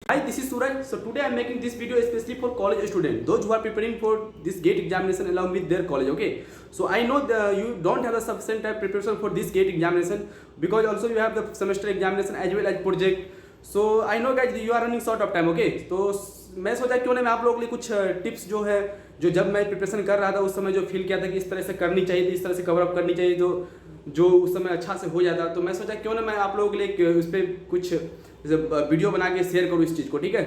Hi, this is Suraj. So today I'm making this video especially for college students, those who are preparing for this GATE examination along with their college. Okay, so I know you don't have a sufficient time preparation for this GATE examination because also you have the semester examination as well as project. So I know guys you are running short of time. Okay, तो मैं सोचा क्यों ना मैं आप लोगों के लिए कुछ टिप्स जो है जो जब मैं प्रिपरेशन कर रहा था उस समय जो फील किया था कि इस तरह से करनी चाहिए थी, इस तरह से कवर अप करनी चाहिए जो उस समय अच्छा से हो जाता, तो मैं सोचा क्यों ना मैं आप लोगों के लिए उस पर कुछ वीडियो बना के शेयर करूँ इस चीज़ को। ठीक है,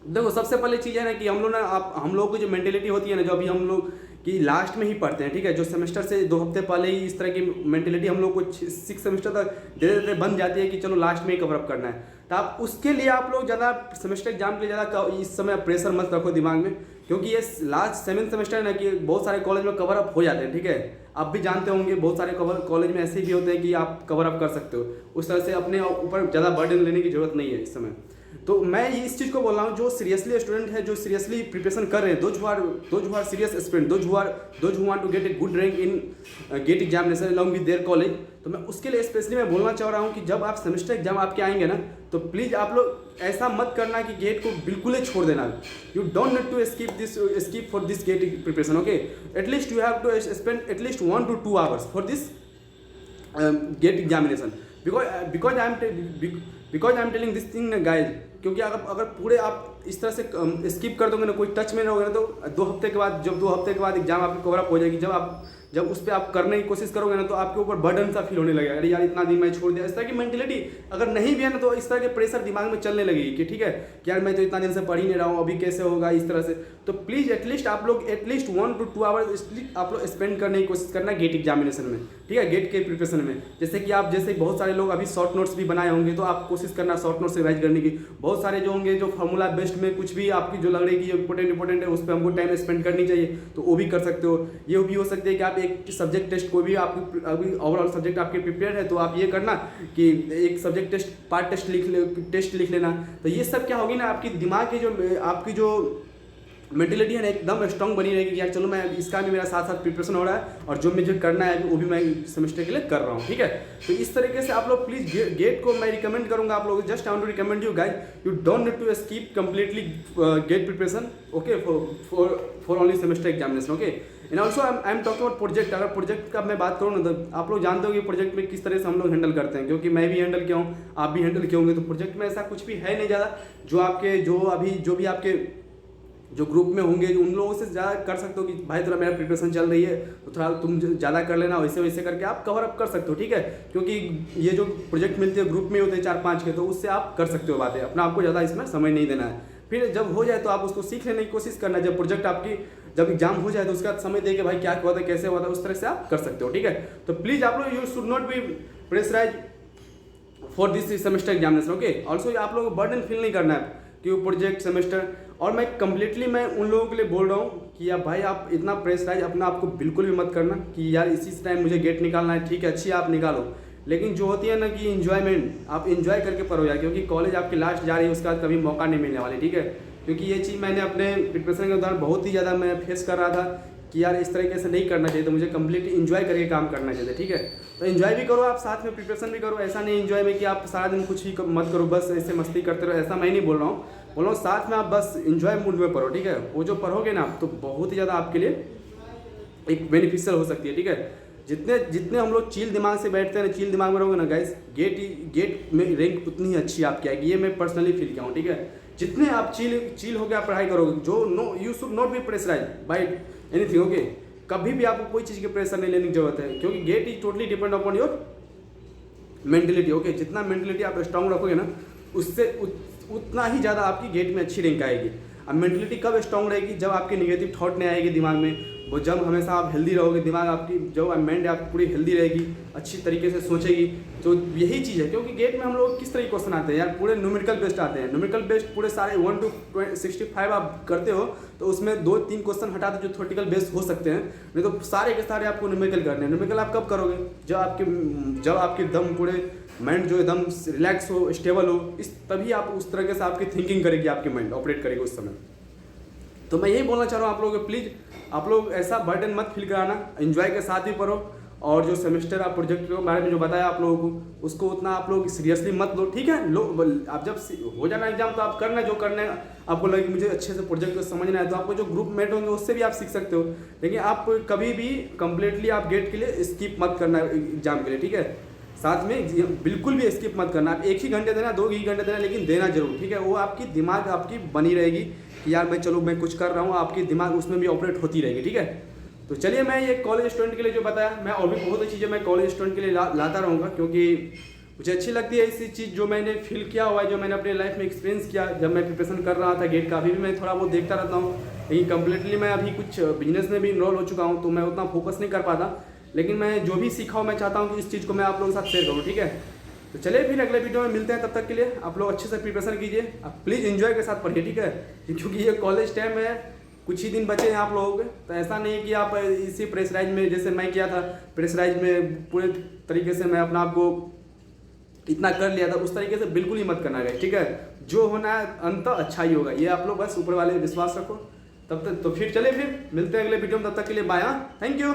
देखो सबसे पहले चीज़ है ना कि हम लोग की जो मेंटेलिटी होती है ना, जो अभी हम लोग कि लास्ट में ही पढ़ते हैं, ठीक है, जो सेमेस्टर से 2 हफ्ते पहले ही इस तरह की मेंटेलिटी हम लोग को 6 सेमेस्टर तक धीरे धीरे बन जाती है कि चलो लास्ट में ही कवर अप करना है। तो आप उसके लिए आप लोग ज़्यादा सेमेस्टर एग्जाम के लिए ज़्यादा इस समय प्रेशर मत रखो दिमाग में, क्योंकि ये लास्ट 7th सेमेस्टर है ना कि बहुत सारे कॉलेज में कवर अप हो जाते हैं। ठीक है, आप भी जानते होंगे बहुत सारे कॉलेज में ऐसे भी होते हैं कि आप कवर अप कर सकते हो, उस तरह से अपने ऊपर ज़्यादा बर्डन लेने की जरूरत नहीं है इस समय। तो मैं इस चीज़ को बोल रहा हूँ जो सीरियसली स्टूडेंट है, जो सीरियसली प्रिपरेशन कर रहे हैं, those who are serious student, those who want to get a good rank in GATE examination along with their college, तो मैं उसके लिए स्पेशली मैं बोलना चाह रहा हूँ कि जब आप सेमेस्टर एग्जाम आपके आएंगे ना, तो प्लीज़ आप लोग ऐसा मत करना कि गेट को बिल्कुल ही छोड़ देना। You don't need to skip for this GATE preparation. Okay, at least you have to spend at least 1 to 2 hours for this GATE examination because I am telling this thing guys, क्योंकि अगर पूरे आप इस तरह से स्किप कर दोगे ना, कोई टच में रहोगे ना, तो 2 हफ्ते के बाद जब 2 हफ्ते के बाद एग्जाम आपकी कवर अप हो जाएगी, जब उस पर आप करने की कोशिश करोगे ना, तो आपके ऊपर बर्डन सा फील होने लगेगा, अरे यार इतना दिन मैं छोड़ दिया। इस तरह की मेंटेलिटी अगर नहीं भी है ना, तो इस तरह के प्रेशर दिमाग में चलने लगेगी कि ठीक है कि यार मैं तो इतना दिन से पढ़ ही नहीं रहा हूँ, अभी कैसे होगा इस तरह से। तो प्लीज़ एटलीस्ट आप लोग 1 to 2 hours आप लोग स्पेंड करने की कोशिश करना गेट एग्जामिनेशन में, ठीक है, गेट के प्रिपरेशन में। जैसे बहुत सारे लोग अभी शॉर्ट नोट्स भी बनाए होंगे, तो आप कोशिश करना शॉर्ट नोट्स रिवाइज करने की। बहुत सारे जो होंगे जो फार्मूला बेस्ड में कुछ भी आपकी जो लग रही है कि इंपॉर्टेंट है, उस पर हमको टाइम स्पेंड करनी चाहिए, तो वो भी कर सकते हो। ये भी हो सकते हैं कि आप एक सब्जेक्ट टेस्ट कोई भी आपकी अभी ओवरऑल सब्जेक्ट आपके प्रिपेयर है, तो आप ये करना कि एक सब्जेक्ट टेस्ट पार्ट टेस्ट लिख लेना। तो ये सब क्या होगी ना, आपकी दिमाग की आपकी जो मेंटेलिटी है ना एकदम स्ट्रांग बनी रहेगी कि यार चलो मैं इसका भी मेरा साथ साथ प्रिपरेशन हो रहा है और जो मुझे करना है वो भी मैं सेमेस्टर के लिए कर रहा हूँ। ठीक है, तो इस तरीके से आप लोग प्लीज़ गेट को मैं रिकमेंड करूँगा आप लोग, just I want to recommend you guys, you don't need to skip completely GATE preparation, okay, for only semester examination. Okay, and also I am talking about project. अगर project का मैं बात करूँ ना, तो आप लोग जानते हो कि प्रोजेक्ट में किस तरह से हम लोग हैंडल करते हैं, क्योंकि मैं भी हैंडल किया हूँ, आप भी हैंडल किए होंगे। तो प्रोजेक्ट में ऐसा कुछ भी है नहीं ज़्यादा, जो भी आपके जो ग्रुप में होंगे उन लोगों से ज़्यादा कर सकते हो कि भाई थोड़ा मेरा प्रिपरेशन चल रही है तो थोड़ा तुम ज़्यादा कर लेना, वैसे करके आप कवर अप कर सकते हो। ठीक है, क्योंकि ये जो प्रोजेक्ट मिलते हैं ग्रुप में होते हैं 4-5 के, तो उससे आप कर सकते हो बातें, अपना आपको ज़्यादा इसमें समय नहीं देना है। फिर जब हो जाए तो आप उसको सीख लेने की कोशिश करना, जब प्रोजेक्ट आपकी जब एग्जाम हो जाए तो उसका समय दे के भाई क्या हुआ था कैसे हुआ था, उस तरह से आप कर सकते हो। ठीक है, तो प्लीज़ आप लोग you should not be pressurise for this semester examination. Okay, also आप लोगों को बर्डन फील नहीं करना है कि वो प्रोजेक्ट सेमेस्टर, और मैं कंप्लीटली मैं उन लोगों के लिए बोल रहा हूँ कि यार भाई आप इतना प्रेशराइज अपना आपको बिल्कुल भी मत करना कि यार इसी टाइम मुझे गेट निकालना है। ठीक है, अच्छी आप निकालो, लेकिन जो होती है ना कि इन्जॉयमेंट, आप इन्जॉय करके पढ़ो यार, क्योंकि कॉलेज आपकी लास्ट जा रही है, उसके बाद कभी मौका नहीं मिलने वाली। ठीक है, क्योंकि ये चीज़ मैंने अपने प्रिपरेशन के दौरान बहुत ही ज़्यादा मैं फेस कर रहा था कि यार इस तरीके से नहीं करना चाहिए, तो मुझे कंप्लीटली इन्जॉय करके काम करना चाहिए। ठीक है, तो इन्जॉय भी करो आप, साथ में प्रिपरेशन भी करो। ऐसा नहीं इन्जॉय में कि आप सारा दिन कुछ ही मत करो, बस ऐसे मस्ती करते रहो, ऐसा मैं नहीं बोल रहा हूँ। बोल रहा हूँ साथ में आप बस इन्जॉय मूड में पढ़ो। ठीक है, वो जो पढ़ोगे ना आप, तो बहुत ही ज़्यादा आपके लिए एक बेनिफिशियल हो सकती है। ठीक है, जितने हम लोग चिल दिमाग से बैठते हैं, चिल दिमाग में रहोगे ना गाइस, गेट में रैंक उतनी ही अच्छी आपकी आएगी, ये मैं पर्सनली फील किया हूँ। ठीक है, जितने आप चिल होकर आप पढ़ाई करोगे, you should not be pressurise by anything. Okay, कभी भी आपको कोई चीज़ की प्रेशर नहीं लेने की जरूरत है, क्योंकि GATE is totally depend upon your mentality. Okay, जितना मेंटेलिटी आप स्ट्रांग रखोगे ना, उससे उतना ही ज़्यादा आपकी गेट में अच्छी रैंक आएगी। अब मेंटेलिटी कब स्ट्रांग रहेगी, जब आपके नेगेटिव थॉट नहीं आएगी दिमाग में, वो जब हमेशा आप हेल्दी रहोगे, दिमाग आपकी जो माइंड आपकी पूरी हेल्दी रहेगी, अच्छी तरीके से सोचेगी। तो यही चीज़ है, क्योंकि गेट में हम लोग किस तरह के क्वेश्चन आते हैं यार, पूरे न्यूमेरिकल बेस्ड आते हैं। न्यूमेरिकल बेस्ड पूरे सारे 1 to 65 आप करते हो, तो उसमें 2-3 क्वेश्चन हटा दो जो थ्योरेटिकल बेस्ड हो सकते हैं, नहीं तो सारे के सारे आपको न्यूमेरिकल करने हैं। न्यूमेरिकल आप कब करोगे, जब आपके दम पूरे माइंड जो एकदम रिलैक्स हो, स्टेबल हो, तभी आप उस तरीके से आपकी थिंकिंग करेगी, आपकी माइंड ऑपरेट करेगी उस समय। तो मैं यही बोलना चाह रहा हूँ आप लोगों को, प्लीज़ आप लोग ऐसा बर्डन मत फील कराना, एंजॉय के साथ भी पढ़ो। और जो सेमेस्टर आप प्रोजेक्ट के बारे में जो बताया आप लोगों को, उसको उतना आप लोग सीरियसली मत लो, ठीक है। लो आप जब हो जाना एग्जाम तो आप करना जो करना है, आपको लगे कि मुझे अच्छे से प्रोजेक्ट को समझना है, तो आपको जो ग्रुप मेट होंगे उससे भी आप सीख सकते हो। लेकिन आप कभी भी कंप्लीटली आप गेट के लिए स्किप मत करना एग्जाम के लिए, ठीक है। साथ में बिल्कुल भी स्किप मत करना। आप 1 ही घंटे देना, 2 ही घंटे देना, लेकिन देना जरूर, ठीक है। वो आपकी दिमाग आपकी बनी रहेगी कि यार मैं चलो मैं कुछ कर रहा हूँ, आपकी दिमाग उसमें भी ऑपरेट होती रहेगी, ठीक है। तो चलिए मैं ये कॉलेज स्टूडेंट के लिए जो बताया, मैं और भी बहुत सी चीज़ें मैं कॉलेज स्टूडेंट के लिए लाता रहूँगा, क्योंकि मुझे अच्छी लगती है ऐसी चीज़ जो मैंने फील किया हुआ है, जो मैंने अपने लाइफ में एक्सपीरियंस किया जब मैं प्रिपरेशन कर रहा था गेट का। अभी भी मैं थोड़ा बहुत देखता रहता हूँ, लेकिन कम्प्लीटली मैं अभी कुछ बिजनेस में भी इन्वॉल्व हो चुका हूँ, तो मैं उतना फोकस नहीं कर पाता। लेकिन मैं जो भी सीखा हूँ मैं चाहता हूँ कि इस चीज़ को मैं आप लोगों के साथ शेयर करूँ, ठीक है। तो चलिए फिर अगले वीडियो में मिलते हैं, तब तक के लिए आप लोग अच्छे से प्रिपरेशन कीजिए, आप प्लीज़ एंजॉय के साथ पढ़िए, ठीक है। क्योंकि ये कॉलेज टाइम है, कुछ ही दिन बचे हैं आप लोगों के, तो ऐसा नहीं कि आप इसी प्रेशराइज में जैसे मैं किया था, प्रेशराइज में पूरे तरीके से मैं अपना आपको इतना कर लिया था, उस तरीके से बिल्कुल ही मत करना है, ठीक है। जो होना है अंत अच्छा ही होगा, ये आप लोग बस ऊपर वाले विश्वास रखो। तब तक तो फिर चले फिर मिलते हैं अगले वीडियो में, तब तक के लिए बाय, थैंक यू।